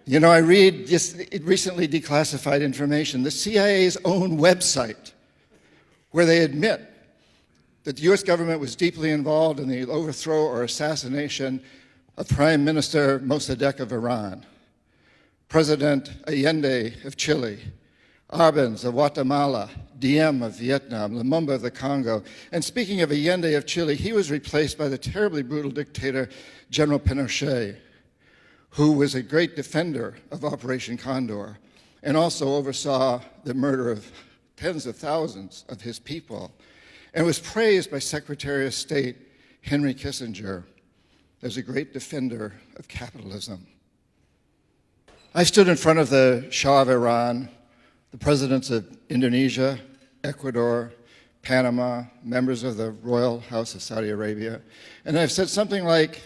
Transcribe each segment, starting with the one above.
You know, I read just recently declassified information, the CIA's own website, where they admit that the US government was deeply involved in the overthrow or assassination of Prime Minister Mossadegh of Iran, President Allende of Chile, Arbenz of Guatemala, Diem of Vietnam, Lumumba of the Congo. And speaking of Allende of Chile, he was replaced by the terribly brutal dictator General Pinochet, who was a great defender of Operation Condor and also oversaw the murder of tens of thousands of his people, and was praised by Secretary of State Henry Kissinger as a great defender of capitalism. I stood in front of the Shah of Iran, the presidents of Indonesia, Ecuador, Panama, members of the Royal House of Saudi Arabia, and I've said something like,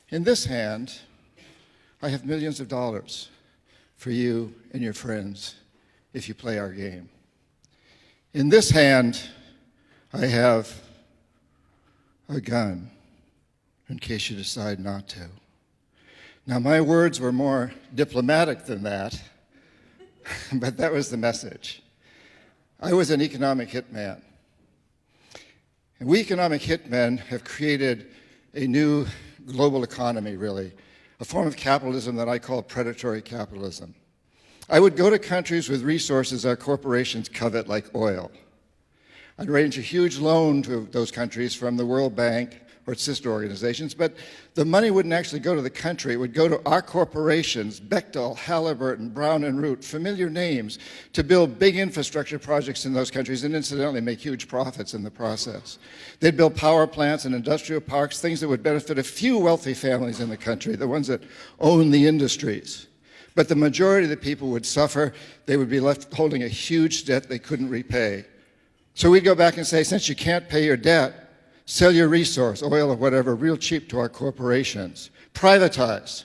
in this hand, I have millions of dollars for you and your friends if you play our game. In this hand, I have a gun in case you decide not to. Now, my words were more diplomatic than that, but that was the message. I was an economic hitman. And we economic hitmen have created a new global economy, really, a form of capitalism that I call predatory capitalism. I would go to countries with resources our corporations covet, like oil. I'd arrange a huge loan to those countries from the World Bank or its sister organizations, but the money wouldn't actually go to the country. It would go to our corporations, Bechtel, Halliburton, Brown and Root, familiar names, to build big infrastructure projects in those countries and incidentally make huge profits in the process. They'd build power plants and industrial parks, things that would benefit a few wealthy families in the country, the ones that own the industries. But the majority of the people would suffer. They would be left holding a huge debt they couldn't repay. So we'd go back and say, since you can't pay your debt, sell your resource, oil or whatever, real cheap to our corporations. Privatize.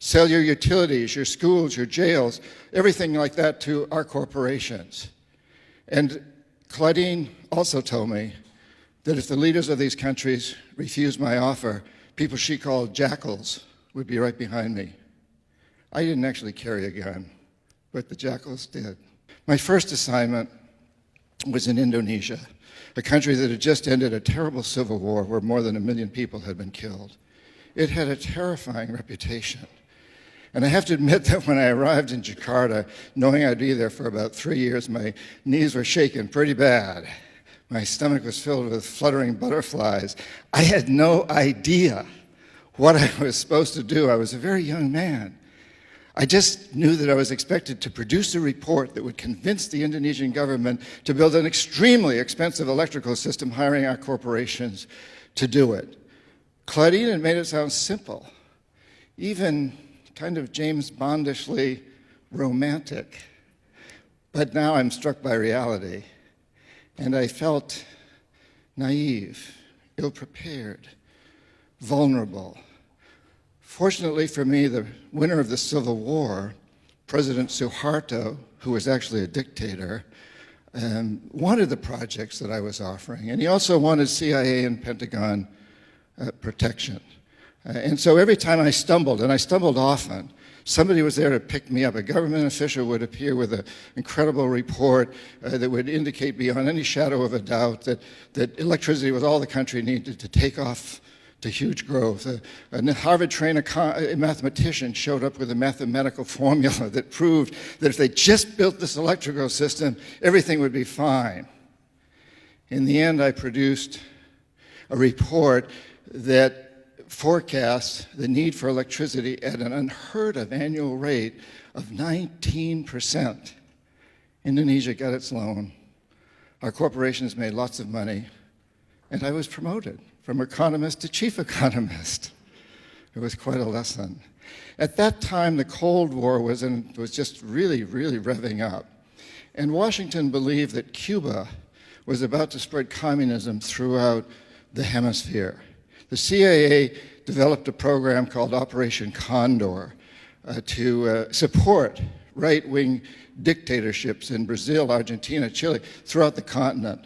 Sell your utilities, your schools, your jails, everything like that to our corporations. And Claudine also told me that if the leaders of these countries refused my offer, people she called jackals would be right behind me. I didn't actually carry a gun, but the jackals did. My first assignment was in Indonesia, a country that had just ended a terrible civil war where more than 1 million people had been killed. It had a terrifying reputation. And I have to admit that when I arrived in Jakarta, knowing I'd be there for about 3 years, my knees were shaking pretty bad. My stomach was filled with fluttering butterflies. I had no idea what I was supposed to do. I was a very young man. I just knew that I was expected to produce a report that would convince the Indonesian government to build an extremely expensive electrical system, hiring our corporations to do it. Claudine had made it sound simple, even kind of James Bondishly romantic. But now I'm struck by reality, and I felt naive, ill-prepared, vulnerable. Fortunately for me, the winner of the Civil War, President Suharto, who was actually a dictator, wanted the projects that I was offering, and he also wanted CIA and Pentagon protection. And so every time I stumbled, and I stumbled often, somebody was there to pick me up. A government official would appear with an incredible report that would indicate beyond any shadow of a doubt that electricity was all the country needed to take off to huge growth. A Harvard-trained mathematician showed up with a mathematical formula that proved that if they just built this electrical system, everything would be fine. In the end, I produced a report that forecasts the need for electricity at an unheard of annual rate of 19%. Indonesia got its loan. Our corporations made lots of money, and I was promoted from economist to chief economist. It was quite a lesson. At that time, the Cold War was just really, really revving up. And Washington believed that Cuba was about to spread communism throughout the hemisphere. The CIA developed a program called Operation Condor to support right-wing dictatorships in Brazil, Argentina, Chile, throughout the continent.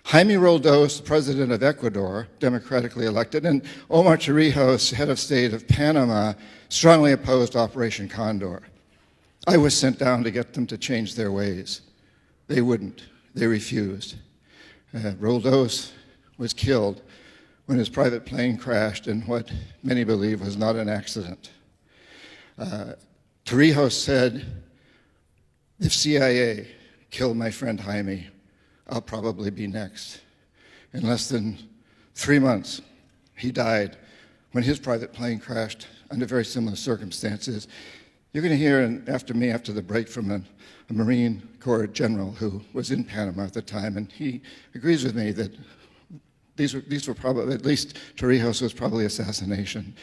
Jaime Roldos, president of Ecuador, democratically elected, and Omar Torrijos, head of state of Panama, strongly opposed Operation Condor. I was sent down to get them to change their ways. They wouldn't. They refused. Roldos was killed when his private plane crashed in what many believe was not an accident. Torrijos said, if CIA killed my friend Jaime, I'll probably be next. In less than 3 months, he died when his private plane crashed under very similar circumstances. You're going to hear after me, after the break, from a Marine Corps general who was in Panama at the time, and he agrees with me that these were probably, at least Torrijos was probably assassination.